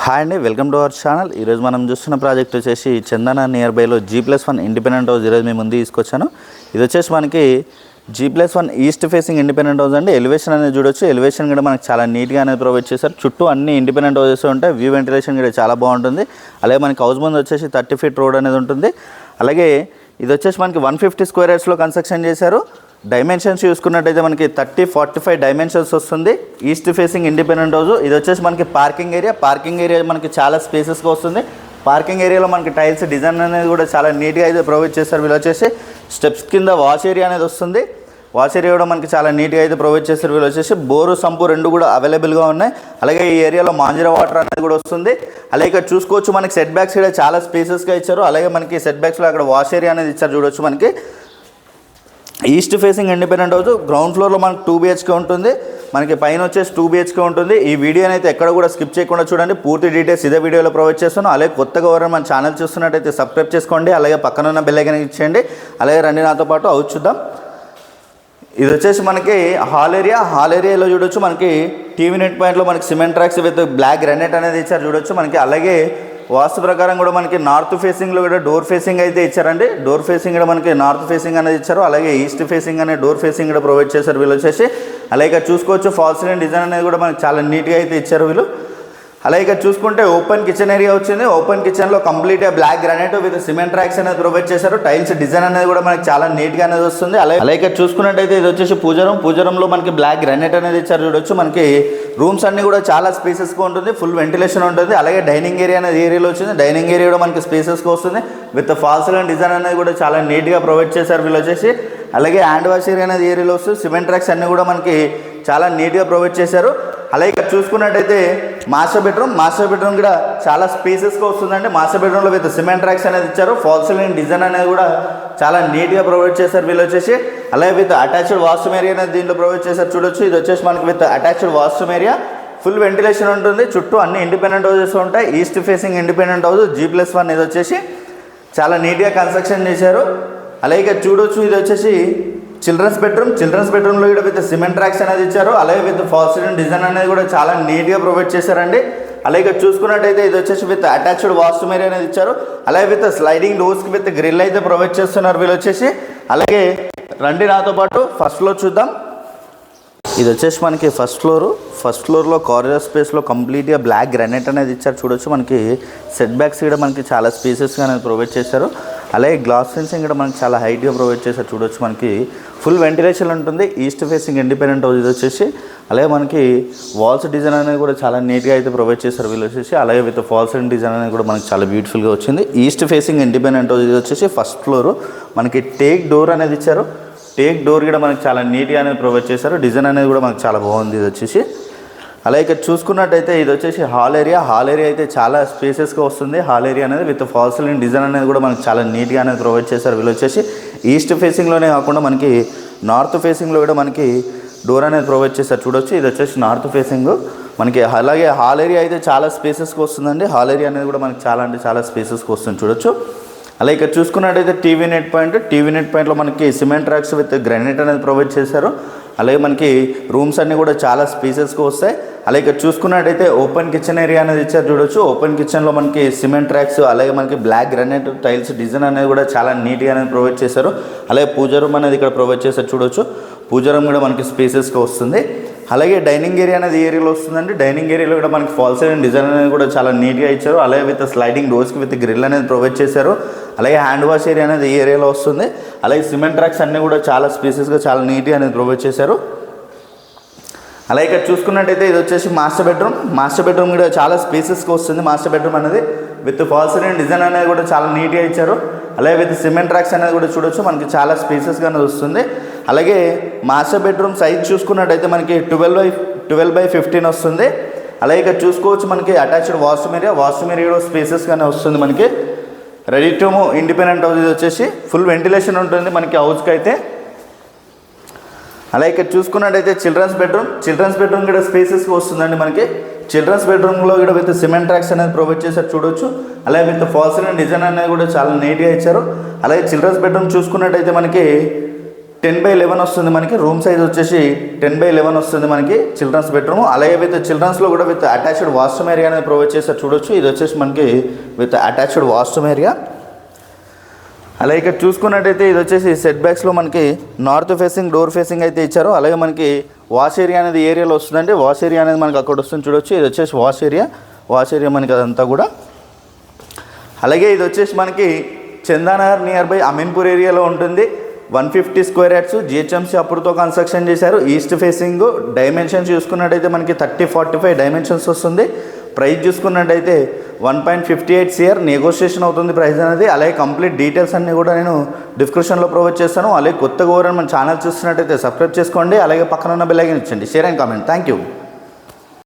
Hi అండి, welcome to our channel. ఈరోజు మనం చూస్తున్న ప్రాజెక్ట్ వచ్చేసి చందన నియర్ బైలో G+1 ఇండిపెండెంట్ హౌస్ ఈరోజు మేము ముందు తీసుకొచ్చాను. ఇది వచ్చేసి మనకి G+1 east facing independent house అండి. ఎలివేషన్ అనేది చూడొచ్చు. ఎలివేషన్ కూడా మనకి చాలా నీట్గా అనేది ప్రొవైడ్ చేశారు. చుట్టూ అన్ని ఇండిపెండెంట్ హౌసెస్ ఉంటాయి. వ్యూ వెంటిలేషన్ కూడా చాలా బాగుంటుంది. అలాగే మనకి హౌస్ ముందు వచ్చేసి 30 ఫీట్ రోడ్ అనేది ఉంటుంది. అలాగే ఇది వచ్చేసి మనకి 150 స్క్వేర్ యార్డ్స్లో కన్స్ట్రక్షన్ చేశారు. డైమెన్షన్స్ చూసుకున్నట్టయితే మనకి 30-45 డైమెన్షన్స్ వస్తుంది. East facing independent house. ఇది వచ్చేసి మనకి పార్కింగ్ ఏరియా మనకి చాలా స్పేసెస్గా వస్తుంది. పార్కింగ్ ఏరియాలో మనకి టైల్స్ డిజైన్ అనేది కూడా చాలా నీట్గా అయితే ప్రొవైడ్ చేస్తారు. వీళ్ళు వచ్చేసి స్టెప్స్ కింద వాష్ ఏరియా అనేది వస్తుంది. వాష్ ఏరియా కూడా మనకి చాలా నీట్గా అయితే ప్రొవైడ్ చేస్తారు. వీళ్ళు వచ్చేసి బోరు సంపు రెండు కూడా అవైలబుల్గా ఉన్నాయి. అలాగే ఈ ఏరియాలో మాంజరా వాటర్ అనేది కూడా వస్తుంది. అలాగే ఇక్కడ చూసుకోవచ్చు మనకి సెట్ బ్యాక్స్ కూడా చాలా స్పేసెస్గా ఇచ్చారు. అలాగే మనకి సెట్ బ్యాక్స్లో అక్కడ వాష్ ఏరియా అనేది ఇచ్చారు. చూడొచ్చు మనకి east facing independent house. Ground ఫ్లోర్లో మనకి 2 BHK ఉంటుంది. మనకి పైన వచ్చేసి 2 BHK ఉంటుంది. ఈ వీడియోని అయితే ఎక్కడ కూడా స్కిప్ చేయకుండా చూడండి. పూర్తి డీటెయిల్స్ ఇదే వీడియోలో ప్రొవైడ్ చేస్తాను. అలాగే కొత్తగా ఎవరైనా మన ఛానల్ చూస్తున్నట్టయితే సబ్స్క్రైబ్ చేసుకోండి. అలాగే పక్కన ఉన్న బెల్ ఐకాన్ ఇచ్చేయండి. అలాగే రండి నాతో పాటు హౌస్ చూద్దాం. ఇది వచ్చేసి మనకి హాల్ ఏరియాలో చూడొచ్చు మనకి టీవీ నెట్ పాయింట్లో మనకి cement tracks with black granite అనేది ఇచ్చారు. చూడొచ్చు మనకి అలాగే వాస్తు ప్రకారం కూడా మనకి నార్త్ ఫేసింగ్లో కూడా డోర్ ఫేసింగ్ అయితే ఇచ్చారండి. డోర్ ఫేసింగ్ కూడా మనకి నార్త్ ఫేసింగ్ అనేది ఇచ్చారు. అలాగే ఈస్ట్ ఫేసింగ్ అనే డోర్ ఫేసింగ్ కూడా ప్రొవైడ్ చేశారు వీళ్ళు వచ్చేసి. అలాగే చూసుకోవచ్చు ఫాల్ సీలింగ్ డిజైన్ అనేది కూడా మనకి చాలా నీట్గా అయితే ఇచ్చారు వీళ్ళు. అలాగే ఇక్కడ చూసుకుంటే ఓపెన్ కిచెన్ ఏరియా వచ్చింది. ఓపెన్ కిచెన్లో కంప్లీట్గా black granite with cement tracks అనేది ప్రొవైడ్ చేశారు. టైల్స్ డిజైన్ అనేది కూడా మనకి చాలా నీట్గా అనేది వస్తుంది. అలాగే ఇక్కడ చూసుకున్నట్టయితే ఇది వచ్చేసి పూజరంలో మనకి బ్లాక్ గ్రానైట్ అనేది ఇచ్చారు. చూడొచ్చు మనకి రూమ్స్ అన్ని కూడా చాలా స్పేసెస్గా ఉంటుంది. ఫుల్ వెంటిలేషన్ ఉంటుంది. అలాగే డైనింగ్ ఏరియా అనేది ఏరియాలో వచ్చింది. డైనింగ్ ఏరియా కూడా మనకి స్పేసెస్గా వస్తుంది. విత్ ఫాల్ సీలింగ్ డిజైన్ అనేది కూడా చాలా నీట్గా ప్రొవైడ్ చేశారు వీళ్ళు వచ్చేసి. అలాగే హ్యాండ్ వాష్ ఏరియా అనేది ఏరియాలో వస్తుంది. సిమెంట్ ట్రాక్స్ అన్ని కూడా మనకి చాలా నీట్గా ప్రొవైడ్ చేశారు. అలాగే ఇక్కడ చూసుకున్నట్టయితే మాస్టర్ బెడ్రూమ్ కూడా చాలా స్పేసెస్గా వస్తుందండి. మాస్టర్ బెడ్రూమ్లో విత్ సిమెంట్ ట్రాక్స్ అనేది ఇచ్చారు. ఫాల్ సీలింగ్ డిజైన్ అనేది కూడా చాలా నీట్గా ప్రొవైడ్ చేశారు వీళ్ళు వచ్చేసి. అలాగే విత్ అటాచ్డ్ వాష్రూమ్ ఏరియా అనేది దీంట్లో ప్రొవైడ్ చేశారు. చూడొచ్చు ఇది వచ్చేసి మనకి with attached washroom area. Full ventilation ఉంటుంది. చుట్టూ అన్ని ఇండిపెండెంట్ హౌసెస్ ఉంటాయి. East facing independent house G+1 ఇది వచ్చేసి చాలా నీట్గా కన్స్ట్రక్షన్ చేశారు. అలాగే చూడొచ్చు ఇది వచ్చేసి చిల్డ్రన్స్ బెడ్రూమ్లో కూడా విత్ సిమెంట్ ట్రాక్స్ అనేది ఇచ్చారు. అలాగే విత్ ఫాల్ సీలింగ్ డిజైన్ అనేది కూడా చాలా నీట్గా ప్రొవైడ్ చేశారండి. అలాగే చూసుకున్నట్టయితే ఇది వచ్చేసి విత్ అటాచ్డ్ వాష్రూమ్ ఏరియా అనేది ఇచ్చారు. అలాగే విత్ స్లైడింగ్ డోర్స్కి విత్ గ్రిల్ అయితే ప్రొవైడ్ చేస్తున్నారు వీళ్ళు వచ్చేసి. అలాగే రండి నాతో పాటు ఫస్ట్ ఫ్లోర్ చూద్దాం. ఇది వచ్చేసి మనకి ఫస్ట్ ఫ్లోర్లో కారిడార్ స్పేస్లో కంప్లీట్గా బ్లాక్ గ్రానైట్ అనేది ఇచ్చారు. చూడొచ్చు మనకి సెట్ బ్యాక్స్ కూడా మనకి చాలా స్పేసెస్గా అనేది ప్రొవైడ్ చేశారు. అలాగే గ్లాస్ ఫెన్సింగ్ కూడా మనకి చాలా హైట్గా ప్రొవైడ్ చేశారు. చూడొచ్చు మనకి ఫుల్ వెంటిలేషన్ ఉంటుంది. ఈస్ట్ ఫేసింగ్ ఇండిపెండెంట్ హౌస్ ఇది వచ్చేసి. అలాగే మనకి వాల్స్ డిజైన్ అనేది కూడా చాలా నీట్గా అయితే ప్రొవైడ్ చేశారు వీళ్ళు వచ్చేసి. అలాగే విత్ ఫాల్ సీలింగ్ డిజైన్ అనేది కూడా మనకి చాలా బ్యూటిఫుల్గా వచ్చింది. ఈస్ట్ ఫేసింగ్ ఇండిపెండెంట్ హౌస్ ఇది వచ్చేసి ఫస్ట్ ఫ్లోర్. మనకి టేక్ డోర్ అనేది ఇచ్చారు. టేక్ డోర్ కూడా మనకి చాలా నీట్గా అనేది ప్రొవైడ్ చేశారు. డిజైన్ అనేది కూడా మనకి చాలా బాగుంది ఇది వచ్చేసి. అలాగే ఇక్కడ చూసుకున్నట్టయితే ఇది వచ్చేసి హాల్ ఏరియా అయితే చాలా స్పేసెస్గా వస్తుంది. హాల్ ఏరియా అనేది విత్ ఫాల్ సీలింగ్ డిజైన్ అనేది కూడా మనకి చాలా నీట్గా అనేది ప్రొవైడ్ చేశారు వీళ్ళు వచ్చేసి. ఈస్ట్ ఫేసింగ్లోనే కాకుండా మనకి నార్త్ ఫేసింగ్లో కూడా మనకి డోర్ అనేది ప్రొవైడ్ చేశారు. చూడొచ్చు ఇది వచ్చేసి నార్త్ ఫేసింగ్ మనకి. అలాగే హాల్ ఏరియా అయితే చాలా స్పేసెస్గా వస్తుందండి. హాల్ ఏరియా అనేది కూడా మనకి చాలా అంటే చాలా స్పేసెస్గా వస్తుంది. చూడొచ్చు. అలాగే ఇక్కడ చూసుకున్నట్టయితే టీవీ నెట్ పాయింట్లో మనకి సిమెంట్ ట్రాక్స్ విత్ గ్రానైట్ అనేది ప్రొవైడ్ చేశారు. అలాగే మనకి రూమ్స్ అన్నీ కూడా చాలా స్పేసెస్గా వస్తాయి. అలాగే ఇక్కడ చూసుకున్నట్టయితే ఓపెన్ కిచెన్ ఏరియా అనేది ఇచ్చారు. చూడొచ్చు ఓపెన్ కిచెన్లో మనకి సిమెంట్ ట్రాక్స్ అలాగే మనకి బ్లాక్ గ్రానైట్ టైల్స్ డిజైన్ అనేది కూడా చాలా నీట్గా అనేది ప్రొవైడ్ చేశారు. అలాగే పూజ రూమ్ అనేది ఇక్కడ ప్రొవైడ్ చేశారు. చూడొచ్చు పూజ రూమ్ కూడా మనకి స్పేసెస్గా వస్తుంది. అలాగే డైనింగ్ ఏరియా అనేది ఏరియాలో వస్తుందండి. డైనింగ్ ఏరియాలో కూడా మనకి ఫాల్ సీలింగ్ డిజైన్ అనేది కూడా చాలా నీట్గా ఇచ్చారు. అలాగే విత్ స్లైడింగ్ డోర్స్కి విత్ గ్రిల్ అనేది ప్రొవైడ్ చేశారు. అలాగే హ్యాండ్ వాష్ ఏరియా అనేది ఈ ఏరియాలో వస్తుంది. అలాగే సిమెంట్ ట్రాక్స్ అన్నీ కూడా చాలా స్పేసెస్గా చాలా నీట్గా అనేది ప్రొవైడ్ చేశారు. అలాగే ఇక్కడ చూసుకున్నట్టయితే ఇది వచ్చేసి మాస్టర్ బెడ్రూమ్ కూడా చాలా స్పేసెస్గా వస్తుంది. మాస్టర్ బెడ్రూమ్ అనేది విత్ ఫాల్ సీలింగ్ డిజైన్ అనేది కూడా చాలా నీట్గా ఇచ్చారు. అలాగే విత్ సిమెంట్ ట్రాక్స్ అనేది కూడా చూడొచ్చు మనకి చాలా స్పేసెస్గా అనేది వస్తుంది. అలాగే మాస్టర్ బెడ్రూమ్ సైజ్ చూసుకున్నట్టయితే మనకి 12x15 వస్తుంది. అలాగే ఇక్కడ చూసుకోవచ్చు మనకి అటాచ్డ్ వాష్రూమ్ ఏరియా కూడా స్పేసెస్గానే వస్తుంది మనకి. Ready to move independent house ఇది వచ్చేసి. ఫుల్ వెంటిలేషన్ ఉంటుంది మనకి హౌస్కి అయితే. అలాగే ఇక్కడ చూసుకున్నట్టయితే చిల్డ్రన్స్ బెడ్రూమ్ కూడా స్పేసెస్గా వస్తుందండి మనకి. చిల్డ్రన్స్ బెడ్రూమ్లో కూడా విత్ సిమెంట్ ట్రాక్స్ అనేది ప్రొవైడ్ చేశారు. చూడొచ్చు అలాగే విత్ ఫాల్ సీలింగ్ డిజైన్ అనేది కూడా చాలా నీట్గా ఇచ్చారు. అలాగే చిల్డ్రన్స్ బెడ్రూమ్ చూసుకున్నట్టయితే మనకి 10/11 వస్తుంది మనకి. రూమ్ సైజ్ వచ్చేసి 10/11 వస్తుంది మనకి చిల్డ్రన్స్ బెడ్రూమ్. అలాగే విత్ చిల్డ్రన్స్లో కూడా విత్ అటాచ్డ్ వాష్రూమ్ ఏరియా అనేది ప్రొవైడ్ చేస్తారు చూడొచ్చు. ఇది వచ్చేసి మనకి విత్ అటాచ్డ్ వాష్రూమ్ ఏరియా. అలాగే ఇక్కడ చూసుకున్నట్టయితే ఇది వచ్చేసి సెట్ బ్యాక్స్లో మనకి నార్త్ ఫేసింగ్ డోర్ ఫేసింగ్ అయితే ఇచ్చారు. అలాగే మనకి వాష్ ఏరియా అనేది ఏరియాలో వస్తుందండి. వాష్ ఏరియా అనేది మనకి అక్కడ వస్తుంది చూడొచ్చు. ఇది వచ్చేసి వాష్ ఏరియా మనకి అదంతా కూడా. అలాగే ఇది వచ్చేసి మనకి చందానగర్ నియర్ బై అమీన్పూర్ ఏరియాలో ఉంటుంది. 150 స్క్వేర్ యార్డ్స్ జిహెచ్ఎంసీ అప్పుడుతో కన్స్ట్రక్షన్ చేశారు. ఈస్ట్ ఫేసింగ్ డైమెన్షన్స్ చూసుకున్నట్టయితే మనకి 30-45 డైమెన్షన్స్ వస్తుంది. ప్రైస్ చూసుకున్నట్టయితే 1.58 CR నెగోషియేషన్ అవుతుంది ప్రైస్ అనేది. అలాగే కంప్లీట్ డీటెయిల్స్ అన్నీ కూడా నేను డిస్క్రిప్షన్లో ప్రొవైడ్ చేస్తాను. అలాగే కొత్తగా ఎవరైనా మన ఛానల్ చూస్తున్నట్టయితే సబ్స్క్రైబ్ చేసుకోండి. అలాగే పక్కన ఉన్న బెల్ ఐకాన్ ఇచ్చండి. Share and comment. Thank you.